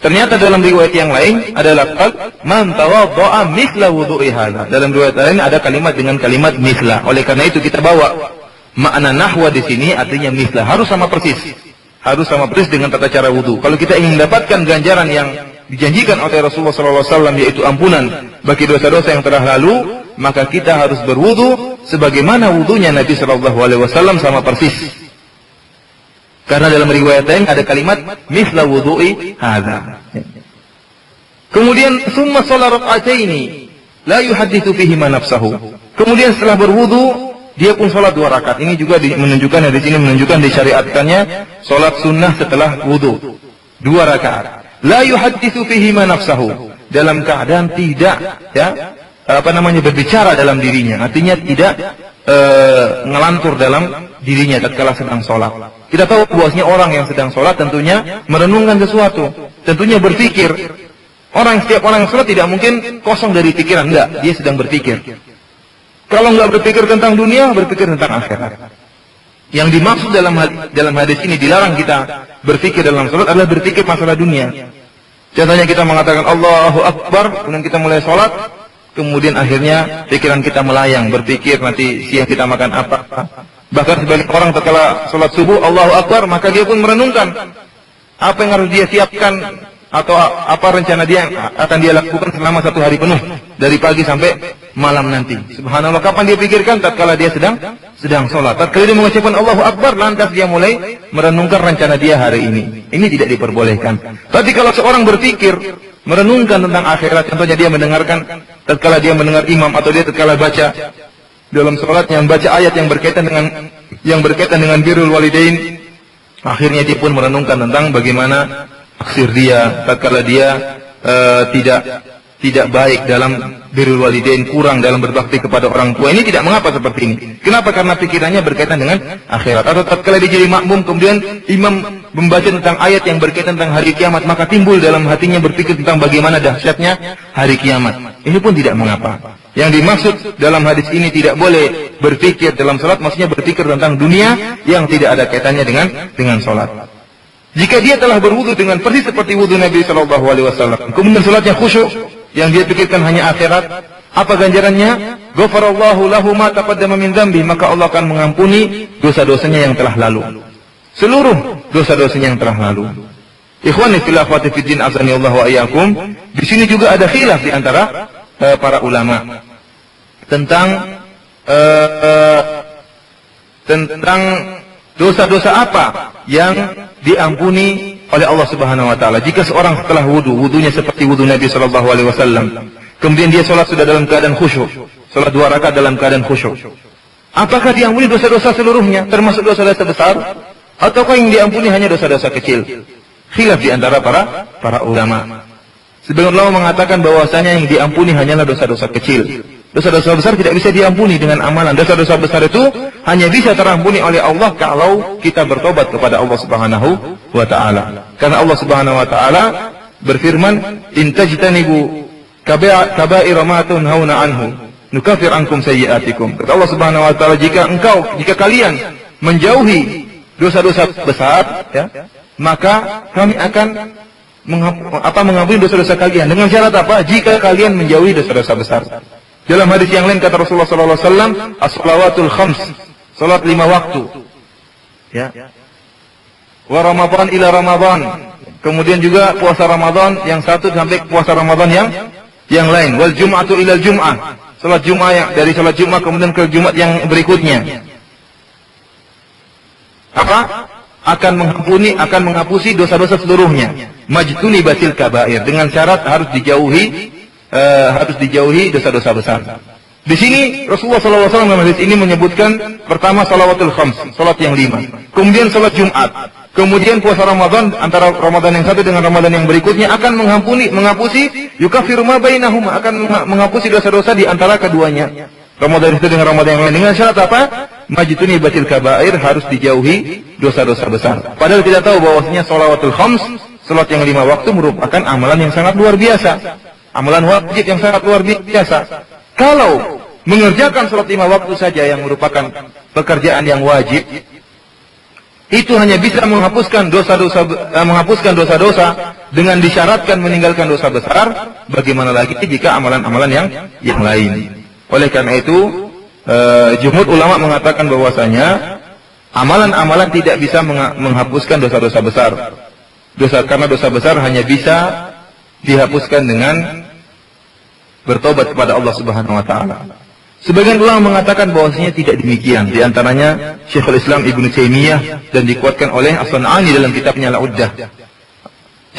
Ternyata dalam riwayat yang lain ada lafal man tawaddaa mithla wudu'i hadza. Dalam riwayat lain ada kalimat dengan kalimat mithla. Oleh karena itu kita bawa makna nahwa di sini artinya mithla, harus sama persis. Harus sama persis dengan tata cara wudu. Kalau kita ingin mendapatkan ganjaran yang dijanjikan oleh Rasulullah sallallahu alaihi wasallam yaitu ampunan bagi dosa-dosa yang telah lalu, maka kita harus berwudu sebagaimana wudunya Nabi sallallahu alaihi wasallam sama persis. Karena dalam riwayat lain ada kalimat mithla wudu'i hadza. Kemudian summa shalla rak'ataini la yuhadditsu fihi ma nafsahu. Kemudian setelah berwudu dia pun salat 2 rakaat. Ini juga menunjukkan di sini menunjukkan disyariatkannya salat sunnah setelah wudu 2 rakaat. La yuhadditsu fihi ma nafsahu, dalam keadaan tidak berbicara dalam dirinya, artinya tidak ngelantur dalam dirinya tatkala sedang salat. Kita tahu bahwasanya orang yang sedang sholat tentunya merenungkan sesuatu, tentunya berpikir. Setiap orang yang sholat tidak mungkin kosong dari pikiran, enggak, dia sedang berpikir. Kalau enggak berpikir tentang dunia, berpikir tentang akhirat. Yang dimaksud dalam hadis ini dilarang kita berpikir dalam sholat adalah berpikir masalah dunia. Contohnya kita mengatakan Allahu Akbar, kemudian kita mulai sholat, kemudian akhirnya pikiran kita melayang, berpikir nanti siang kita makan apa. Bahkan sebagian orang tatkala sholat subuh Allahu Akbar, maka dia pun merenungkan apa yang harus dia siapkan atau apa rencana dia akan dia lakukan selama 1 hari penuh dari pagi sampai malam nanti. Subhanallah, kapan dia pikirkan? Tatkala dia sedang sholat. Tatkala dia mengucapkan Allahu Akbar, lantas dia mulai merenungkan rencana dia hari ini. Ini tidak diperbolehkan. Tapi kalau seorang berpikir merenungkan tentang akhirat, contohnya dia mendengarkan tatkala dia mendengar imam atau dia tatkala baca dalam salatnya membaca ayat yang berkaitan dengan birrul walidain, akhirnya dia pun merenungkan tentang bagaimana taksir dia tatkala dia tidak baik dalam birrul walidain, kurang dalam berbakti kepada orang tua. Ini tidak mengapa seperti ini. Kenapa? Karena pikirannya berkaitan dengan akhirat. Atau tatkala dia jadi makmum, kemudian imam membaca tentang ayat yang berkaitan tentang hari kiamat, maka timbul dalam hatinya berpikir tentang bagaimana dahsyatnya hari kiamat. Ini pun tidak mengapa. Yang dimaksud dalam hadis ini tidak boleh berpikir dalam salat, maksudnya berpikir tentang dunia yang tidak ada kaitannya dengan salat. Jika dia telah berwudu dengan persis seperti wudu Nabi sallallahu alaihi wasallam, kemudian salatnya khusyuk, yang dia pikirkan hanya akhirat, apa ganjarannya? Ghafarallahu lahu ma taqaddama min dzambi, maka Allah akan mengampuni dosa-dosanya yang telah lalu. Seluruh dosa-dosanya yang telah lalu. Ikhwani fil akhwati fid din azani Allah wa iyyakum. Di sini juga ada khilaf di antara para ulama tentang dosa-dosa apa yang diampuni oleh Allah Subhanahu wa taala. Jika seorang setelah wudunya seperti wudu Nabi sallallahu alaihi wasallam, kemudian dia salat sudah dalam keadaan khusyuk, salat 2 rakaat dalam keadaan khusyuk, apakah diampuni dosa-dosa seluruhnya termasuk dosa-dosa besar, ataukah yang diampuni hanya dosa-dosa kecil? Khilaf di antara para ulama. Sebagian ulama mengatakan bahwasanya yang diampuni hanyalah dosa-dosa kecil. Dosa-dosa besar tidak bisa diampuni dengan amalan. Dosa-dosa besar itu hanya bisa terampuni oleh Allah kalau kita bertobat kepada Allah Subhanahu wa taala. Karena Allah Subhanahu wa taala berfirman, "In tajtanibu kaba'ira ma tunhauna anhu, nukaffir ankum sayyi'atikum." Kata Allah Subhanahu wa taala, jika kalian menjauhi dosa-dosa besar, ya, maka kami akan mengampuni dosa-dosa kalian. Dengan syarat apa? Jika kalian menjauhi dosa-dosa besar. Dalam hadis yang lain kata Rasulullah sallallahu alaihi wasallam, as-shalawatul khams, salat 5 waktu. Ya. Wa Ramadan ila Ramadan. Kemudian juga puasa Ramadan yang satu sampai puasa Ramadan yang lain. Wal jum'atu ila jum'ah. Salat Jumat yang dari salat Jumat kemudian ke Jumat yang berikutnya. Apa? Akan menghapusi dosa-dosa seluruhnya. Majtuni batil kabair, dengan syarat harus dijauhi dosa-dosa besar. Di sini Rasulullah SAW dalam hadis ini menyebutkan pertama salawatul khams, salat yang 5. Kemudian salat Jumat. Kemudian puasa Ramadan, antara Ramadan yang satu dengan Ramadan yang berikutnya akan menghapusi yukaffiru ma bainahuma, akan menghapusi dosa-dosa di antara keduanya. Ramadan itu dengan Ramadan yang lain. Dengan syarat apa? Majtuni batil kabair, harus dijauhi dosa-dosa besar. Padahal kita tahu bahwasanya salawatul khams, salat yang 5 waktu merupakan amalan yang sangat luar biasa. Amalan wajib yang sangat luar biasa. Kalau mengerjakan salat 5 waktu saja yang merupakan pekerjaan yang wajib, itu hanya bisa menghapuskan dosa-dosa dengan disyaratkan meninggalkan dosa besar. Bagaimana lagi jika amalan-amalan yang lain? Oleh karena itu, jumhur ulama mengatakan bahwasanya amalan-amalan tidak bisa menghapuskan dosa-dosa besar. Karena dosa besar hanya bisa dihapuskan dengan bertobat kepada Allah Subhanahu wa taala. Sebagian ulama mengatakan bahwasanya tidak demikian. Di antaranya Syekhul Islam Ibnu Taimiyah dan dikuatkan oleh As-Sun'ani dalam kitabnya Al-Uddah.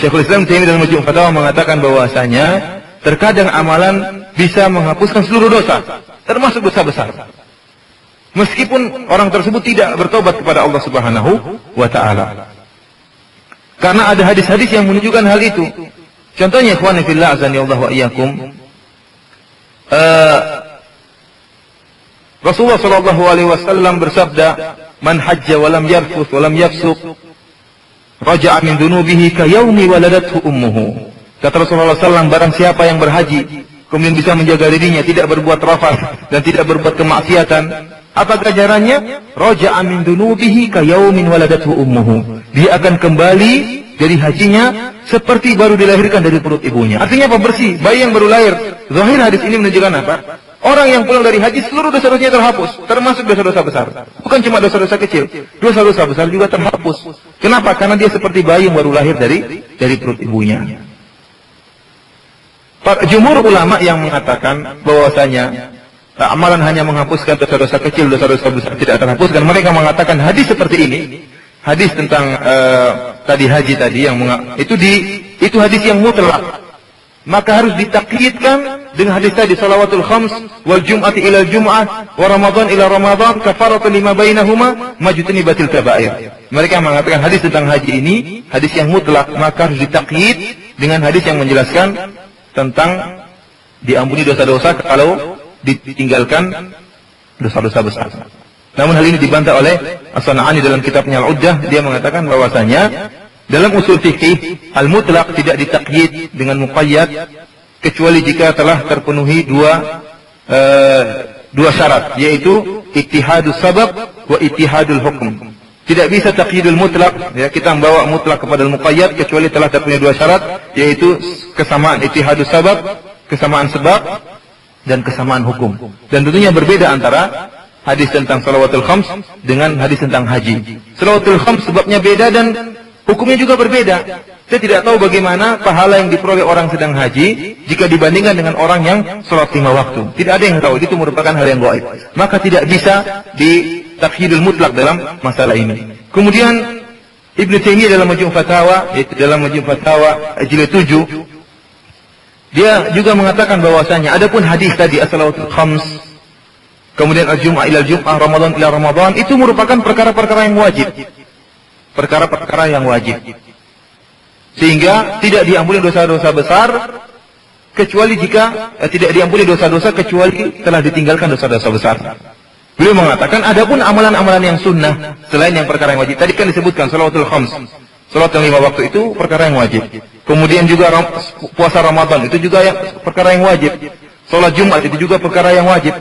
Syekhul Islam Taimiyah dalam Majmu' Fatawa mengatakan bahwasanya terkadang amalan bisa menghapuskan seluruh dosa, termasuk dosa besar. Meskipun orang tersebut tidak bertobat kepada Allah Subhanahu wa taala. Karena ada hadis-hadis yang menunjukkan hal itu. Contohnya ikhwani fillah azani Allah wa iyyakum. Rasulullah sallallahu alaihi wasallam bersabda, "Man hajja wa lam yarfuth wa lam yafsuq, raja'a min dhunubihi ka yaumi waladathu ummuhu." Kata Rasulullah SAW, barang siapa yang berhaji kemudian bisa menjaga dirinya, tidak berbuat rafath dan tidak berbuat kemaksiatan, apa ganjarannya? Raja'a min dhunubihi ka yaumin waladathu ummuhu. Dia akan kembali dari hajinya seperti baru dilahirkan dari perut ibunya. Artinya apa? Bersih, bayi yang baru lahir. Zahir hadis ini menunjukkan apa? Orang yang pulang dari haji seluruh dosa-dosanya terhapus, termasuk dosa-dosa besar. Bukan cuma dosa-dosa kecil, dosa-dosa besar juga terhapus. Kenapa? Karena dia seperti bayi yang baru lahir dari perut ibunya. Jumhur ulama yang mengatakan bahwasanya amalan hanya menghapuskan dosa-dosa kecil, dosa-dosa besar tidak terhapuskan. Mereka mengatakan hadis seperti ini, hadis tentang tadi haji tadi yang itu hadis yang mutlak. Maka harus ditakyidkan dengan hadis tadi salawatul khams wal jum'ati ila jum'ah wa ramadan ila ramadan kafaratu lima bainahuma majtunibatil kaba'ir. Mereka mengatakan hadis tentang haji ini hadis yang mutlak, maka harus ditakyid dengan hadis yang menjelaskan tentang diampuni dosa-dosa kalau ditinggalkan dosa-dosa besar. Namun hal ini dibantah oleh As-San'ani dalam kitabnya Al-Uddah. Dia mengatakan bahwasanya dalam usul fikih al-mutlaq tidak ditakyid dengan muqayyad kecuali jika telah terpenuhi dua syarat, yaitu ittihadus sabab wa ittihadul hukm. Tidak bisa takyidul mutlaq, ya, kita membawa mutlak kepada al-muqayyad kecuali telah terpenuhi dua syarat, yaitu kesamaan ittihadus sabab, kesamaan sebab, dan kesamaan hukum. Dan tentunya berbeda antara hadis tentang salawatul khams dengan hadis tentang haji. Salawatul khams sebabnya beda dan hukumnya juga berbeda. Saya tidak tahu bagaimana pahala yang diperoleh orang sedang haji jika dibandingkan dengan orang yang salat 5 waktu. Tidak ada yang tahu, itu merupakan hal yang gaib. Maka tidak bisa ditakyidul mutlak dalam masalah ini. Kemudian Ibnu Taimiyah dalam Majmu' Fatawa, yaitu dalam Majmu' Fatawa jilid 7, dia juga mengatakan bahwasanya adapun hadis tadi as-salawatul khams, kemudian al-jum'ah ila al-jum'ah, Ramadan ila Ramadan, itu merupakan perkara-perkara yang wajib. Perkara-perkara yang wajib. Sehingga tidak diampuni dosa-dosa besar kecuali jika tidak diampuni dosa-dosa kecuali telah ditinggalkan dosa-dosa besar. Beliau mengatakan adapun amalan-amalan yang sunnah selain yang perkara yang wajib. Tadi kan disebutkan salawatul khams, salat yang 5 waktu itu perkara yang wajib. Kemudian juga puasa Ramadan itu juga yang perkara yang wajib. Salat Jumat itu juga perkara yang wajib.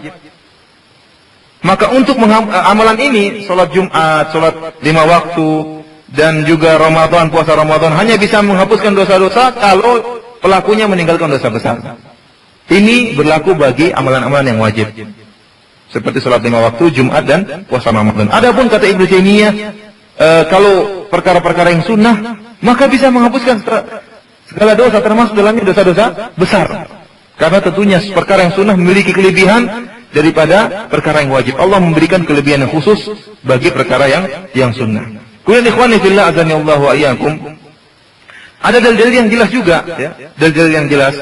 Maka untuk amalan ini, salat Jumat, salat 5 waktu, dan juga Ramadan, puasa Ramadan, hanya bisa menghapuskan dosa-dosa kalau pelakunya meninggalkan dosa besar. Ini berlaku bagi amalan-amalan yang wajib. Seperti salat 5 waktu, Jumat, dan puasa Ramadan. Adapun kata Ibnu Taimiyah, kalau perkara-perkara yang sunnah, maka bisa menghapuskan segala dosa, termasuk dalamnya dosa-dosa besar. Karena tentunya perkara yang sunnah memiliki kelebihan daripada perkara yang wajib. Allah memberikan kelebihan yang khusus bagi perkara yang sunnah. Kemudian ikhwani fillah azani Allah wa iyyakum, ada dalil yang jelas juga, ya, dalil yang jelas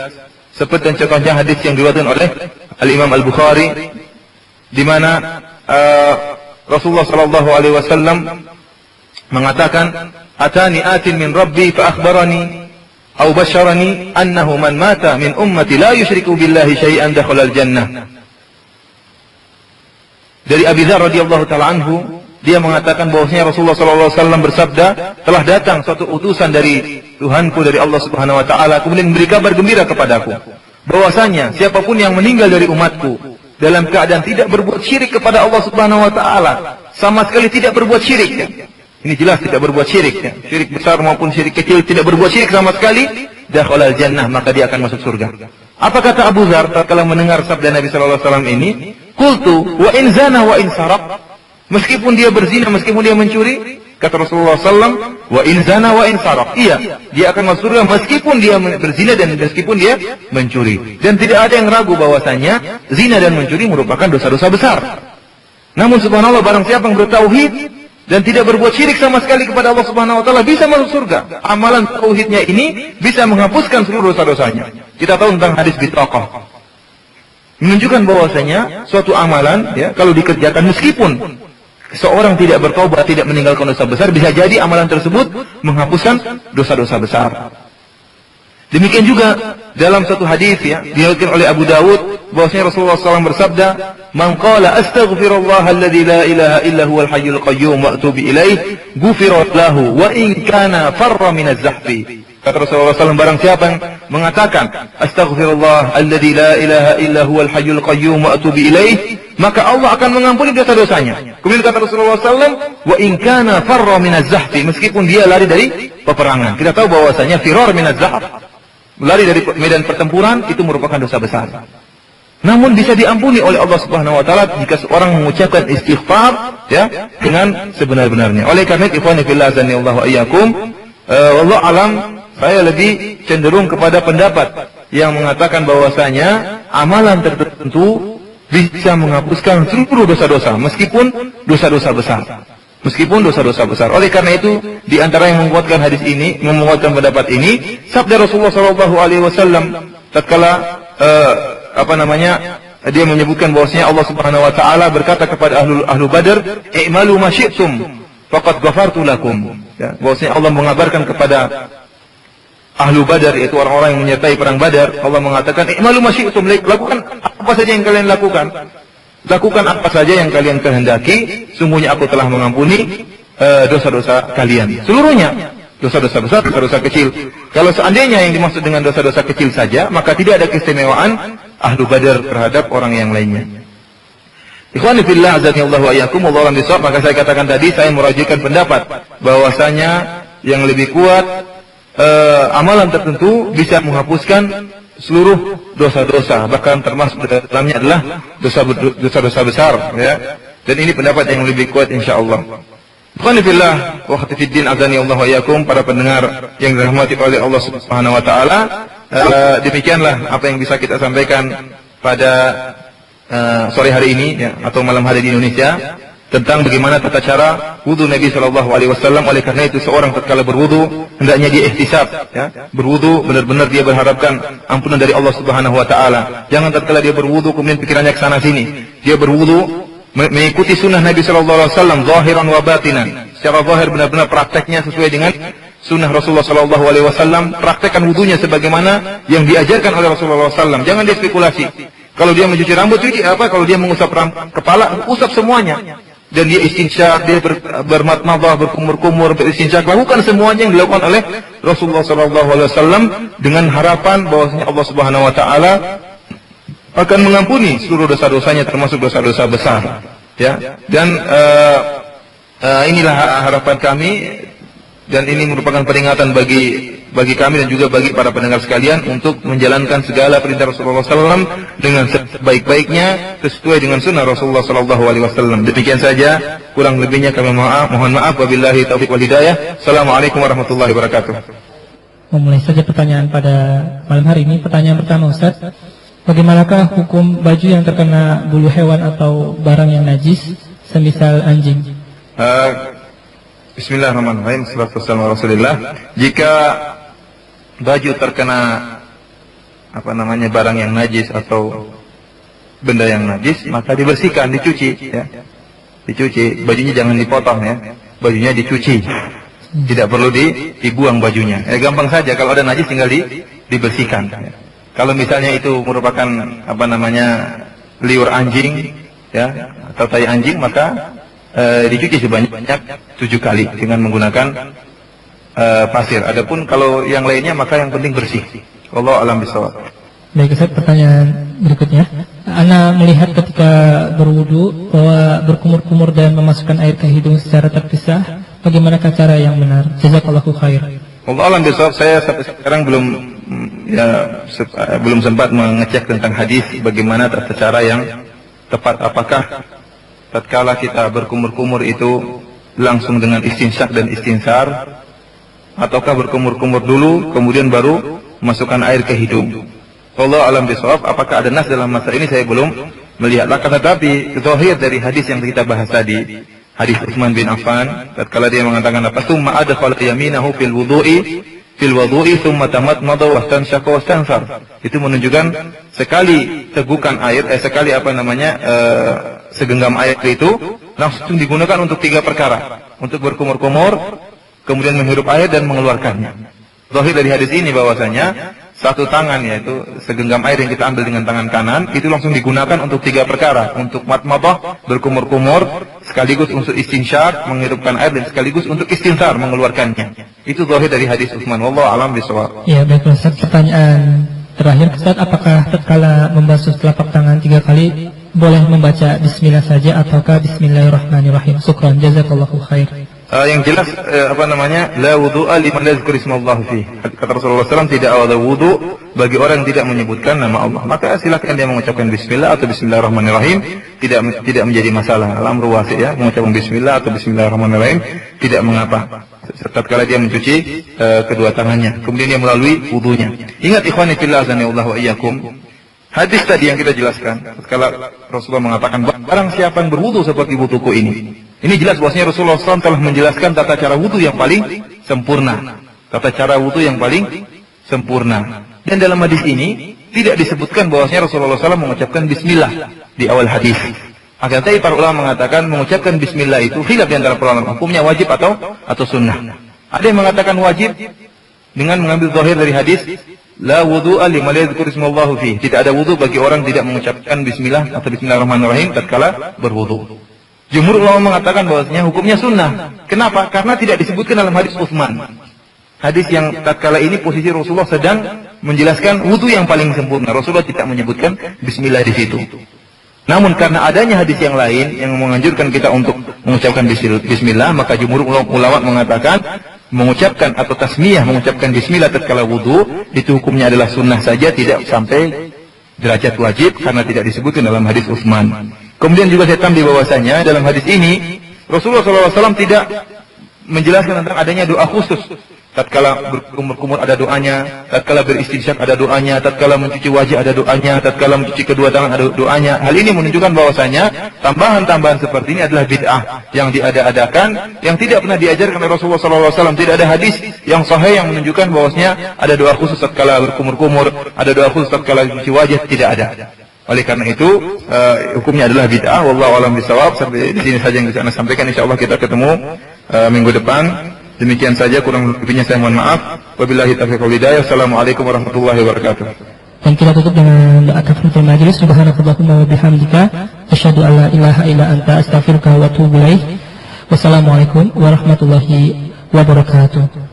seperti contohnya hadis yang diriwayatkan oleh Al-Imam Al-Bukhari di mana Rasulullah sallallahu alaihi wasallam mengatakan, "Atani atin min Rabbi fa akhbarani aw basyarani annahu man mata min ummati la yusyriku billahi syai'an dakhala al-jannah." Dari Abi Dzar radhiyallahu taala anhu, dia mengatakan bahwasanya Rasulullah sallallahu alaihi wasallam bersabda, telah datang suatu utusan dari Tuhanku, dari Allah Subhanahu wa taala, kemudian memberi kabar gembira kepadaku bahwasanya siapapun yang meninggal dari umatku dalam keadaan tidak berbuat syirik kepada Allah Subhanahu wa taala, sama sekali tidak berbuat syirik, ya. Ini jelas tidak berbuat syirik, ya. Syirik besar maupun syirik kecil, tidak berbuat syirik sama sekali, dakhalal jannah, maka dia akan masuk surga. Apa kata Abu Dzar tatkala mendengar sabda Nabi sallallahu alaihi wasallam ini? Qultu wa in zana wa in saraq. Meskipun dia berzina, meskipun dia mencuri, kata Rasulullah SAW, wa in zana wa in saraq. Iya, dia akan masuk surga meskipun dia berzina dan meskipun dia mencuri. Dan tidak ada yang ragu bahwasanya zina dan mencuri merupakan dosa-dosa besar. Namun subhanallah, barang siapa yang bertauhid dan tidak berbuat syirik sama sekali kepada Allah Subhanahu wa taala bisa masuk surga. Amalan tauhidnya ini bisa menghapuskan seluruh dosa-dosanya. Kita tahu tentang hadis bitaqah. Menunjukkan bahwasanya suatu amalan, ya, kalau dikerjakan meskipun seorang tidak bertobat, tidak meninggalkan dosa besar, bisa jadi amalan tersebut menghapuskan dosa-dosa besar. Demikian juga dalam satu hadis, ya, diriwayatkan oleh Abu Dawud bahwasanya Rasulullah SAW bersabda, "Man qala astaghfirullah alladzi la ilaha illa huwal hayyul qayyum wa atubu ilaih, ghufira lahu wa in kana farra minaz zahfi." Kata Rasulullah SAW, barang siapa yang mengatakan astaghfirullah alladzi la ilaha illa huwal hayyul qayyum wa atubu ilaih, maka Allah akan mengampuni dosa-dosanya. Kemudian kata Rasulullah SAW, wa in kana farra minaz zahfi, meskipun dia lari dari peperangan. Kita tahu bahwasanya firar minaz zahf, lari dari medan pertempuran, itu merupakan dosa besar. Namun bisa diampuni oleh Allah Subhanahu wa taala jika seorang mengucapkan istighfar, ya, dengan sebenar-benarnya. Oleh karena itu, ikhwani fillah azani Allah wa iyyakum, wallahu alam, saya lebih cenderung kepada pendapat yang mengatakan bahwasanya amalan tertentu bisa menghapuskan seluruh dosa-dosa meskipun dosa-dosa besar. Meskipun dosa-dosa besar. Oleh karena itu, di antara yang menguatkan hadis ini, menguatkan pendapat ini, sabda Rasulullah sallallahu alaihi wasallam tatkala dia menyebutkan bahwasanya Allah Subhanahu wa taala berkata kepada ahlu Badar, "I'malu ma syi'tum faqad ghafartu lakum." Ya, bahwasanya Allah mengabarkan kepada ahlu Badar, yaitu orang-orang yang menyertai perang Badar, Allah mengatakan, "I'malu ma syi'tum," lakukan apa saja yang kalian lakukan. Lakukan apa saja yang kalian kehendaki, sungguhnya aku telah mengampuni dosa-dosa kalian. Seluruhnya. Dosa-dosa besar, dosa-dosa kecil. Kalau seandainya yang dimaksud dengan dosa-dosa kecil saja, maka tidak ada keistimewaan ahlu Badar terhadap orang yang lainnya. Ikhwani fillah, azani Allah wa iyyakum, wallahu a'lam bishawab. Maka saya katakan tadi, saya merajikan pendapat bahwasanya yang lebih kuat, amalan tertentu bisa menghapuskan seluruh dosa-dosa, bahkan termasuk dalamnya adalah dosa-dosa besar, ya. Dan ini pendapat yang lebih kuat insyaallah. Ikhwani fillah wa akhwati fid din, azani Allah wa iyyakum, para pendengar yang dirahmati oleh Allah Subhanahu wa taala, demikianlah apa yang bisa kita sampaikan pada sore hari ini, ya, atau malam hari di Indonesia, tentang bagaimana tata cara wudu Nabi sallallahu alaihi wasallam. Oleh karena itu seorang tatkala berwudu hendaknya dia ihtisab, ya. Berwudu benar-benar dia berharapkan ampunan dari Allah Subhanahu wa taala. Jangan tatkala dia berwudu kemudian pikirannya ke sana sini. Dia berwudu mengikuti sunnah Nabi sallallahu alaihi wasallam zahiran wa batinan. Secara zahir benar-benar prakteknya sesuai dengan sunnah Rasulullah sallallahu alaihi wasallam. Praktekkan wudunya sebagaimana yang diajarkan oleh Rasulullah sallallahu alaihi wasallam. Jangan dia spekulasi. Kalau dia mencuci rambut, cuci apa? Kalau dia mengusap kepala, usap semuanya. Dan dia istinsyak, dia bermatmadah, berkumur-kumur, beristinsyak, lakukan semuanya yang dilakukan oleh Rasulullah sallallahu alaihi wasallam dengan harapan bahwasanya Allah Subhanahu wa taala akan mengampuni seluruh dosa-dosanya, termasuk dosa-dosa besar, ya. Dan inilah harapan kami, dan ini merupakan peringatan bagi kami dan juga bagi para pendengar sekalian untuk menjalankan segala perintah Rasulullah SAW dengan sebaik-baiknya sesuai dengan sunnah Rasulullah SAW. Demikian saja, kurang lebihnya kami mohon maaf. Wabillahi taufiq wal hidayah. Assalamualaikum warahmatullahi wabarakatuh. Memulai saja pertanyaan pada malam hari ini. Pertanyaan pertama, Ustaz, bagaimanakah hukum baju yang terkena bulu hewan atau barang yang najis, semisal anjing? Bismillahirrahmanirrahim. Wassalatu wassalamu ala Rasulillah. Jika baju terkena barang yang najis atau benda yang najis, maka dibersihkan, dicuci, ya. Dicuci, bajunya jangan dipotong, ya. Bajunya dicuci. Tidak perlu dibuang bajunya. Gampang saja, kalau ada najis tinggal dibersihkan, ya. Kalau misalnya itu merupakan liur anjing, ya, atau tai anjing, maka dicuci sebanyak 7 kali dengan menggunakan pasir. Adapun kalau yang lainnya maka yang penting bersih. Wallahu a'lam bishawab. Baik, Ustaz, pertanyaan berikutnya. Ana melihat ketika berwudu bahwa berkumur-kumur dan memasukkan air ke hidung secara terpisah. Bagaimanakah cara yang benar? Jazakallahu khair. Wallahu a'lam bishawab. Saya sampai sekarang belum sempat mengecek tentang hadis bagaimana tata cara yang tepat. Apakah tatkala kita berkumur-kumur itu langsung dengan istinsyak dan istinsar, ataukah berkumur-kumur dulu kemudian baru masukkan air ke hidung? Wallahu a'lam bishawab. Apakah ada nas dalam masalah ini saya belum melihat. Tetapi zahir dari hadis yang kita bahas tadi, hadis Utsman bin Affan, tatkala dia mengatakan apa? Tsumma adkhala yaminahu fil wudu'i tsumma tamatmada wastanshaqa wastansar. Itu menunjukkan sekali tegukan air, segenggam air itu langsung digunakan untuk 3 perkara. Untuk berkumur-kumur, kemudian menghirup air dan mengeluarkannya. Zahir dari hadis ini bahwasanya satu tangan, yaitu segenggam air yang kita ambil dengan tangan kanan, itu langsung digunakan untuk 3 perkara. Untuk matmadah, berkumur-kumur, sekaligus untuk istinsyak, menghirupkan air, dan sekaligus untuk istinsar, mengeluarkannya. Itu zahir dari hadis Utsman. Wallahu a'lam bishawab. Ya, baik, Ustaz. Pertanyaan terakhir, Ustaz, apakah tatkala membasuh telapak tangan 3 kali boleh membaca bismillah saja ataukah bismillahirrahmanirrahim? Syukran, jazakallahu khair. Yang jelas la wudu'a liman la yadhkuru ismallah fi. Kata Rasulullah SAW, tidak ada wudu bagi orang yang tidak menyebutkan nama Allah. Maka silakan dia mengucapkan bismillah atau bismillahirrahmanirrahim, tidak menjadi masalah. Al-amru wasi', ya, mengucapkan bismillah atau bismillahirrahmanirrahim tidak mengapa. Tatkala dia mencuci kedua tangannya, kemudian dia melalui wudunya. Ingat ikhwani fillah, azanillahu wa iyyakum. Hadis tadi yang kita jelaskan, tatkala Rasulullah mengatakan barang siapa yang berwudu seperti wuduku ini. Ini jelas bahwasanya Rasulullah SAW telah menjelaskan tata cara wudu yang paling sempurna. Tata cara wudu yang paling sempurna. Dan dalam hadis ini tidak disebutkan bahwasanya Rasulullah SAW mengucapkan bismillah di awal hadis. Akan tetapi para ulama mengatakan mengucapkan bismillah itu khilaf di antara para ulama, hukumnya wajib atau sunnah. Ada yang mengatakan wajib dengan mengambil zahir dari hadis la wudu'a liman la yadhkuru ismallahu fihi. Tidak ada wudu bagi orang tidak mengucapkan bismillah atau bismillahirrahmanirrahim tatkala berwudu. Jumhur ulama mengatakan bahwasanya hukumnya sunnah. Kenapa? Karena tidak disebutkan dalam hadis Utsman. Hadis yang tatkala ini posisi Rasulullah sedang menjelaskan wudu yang paling sempurna. Rasulullah tidak menyebutkan bismillah di situ. Namun karena adanya hadis yang lain yang menganjurkan kita untuk mengucapkan bismillah, maka jumhur ulama mengatakan mengucapkan atau tasmiyah, mengucapkan bismillah tatkala wudu itu hukumnya adalah sunnah saja, tidak sampai derajat wajib karena tidak disebutkan dalam hadis Utsman. Kemudian juga saya tambah bahwasanya dalam hadis ini Rasulullah SAW tidak menjelaskan tentang adanya doa khusus. Tatkala berkumur-kumur ada doanya, tatkala beristinsyak ada doanya, tatkala mencuci wajah ada doanya, tatkala mencuci kedua tangan ada doanya. Hal ini menunjukkan bahwasanya tambahan-tambahan seperti ini adalah bid'ah yang diada-adakan, yang tidak pernah diajarkan oleh Rasulullah SAW. Tidak ada hadis yang sahih yang menunjukkan bahwasanya ada doa khusus tatkala berkumur-kumur, ada doa khusus tatkala mencuci wajah, tidak ada. Oleh karena itu hukumnya adalah bid'ah. Wallahu a'lam bishawab. Sampai di sini saja yang bisa Anda sampaikan. Insyaallah kita ketemu minggu depan. Demikian saja, kurang lebihnya saya mohon maaf. Wabillahi taufiq wal hidayah. Assalamualaikum warahmatullahi wabarakatuh. Dan kita tutup dengan doa kafaratul majelis. Subhanakallahumma wa bihamdika asyhadu an la ilaha illa anta astaghfiruka wa atubu ilaik. Wassalamualaikum warahmatullahi wabarakatuh.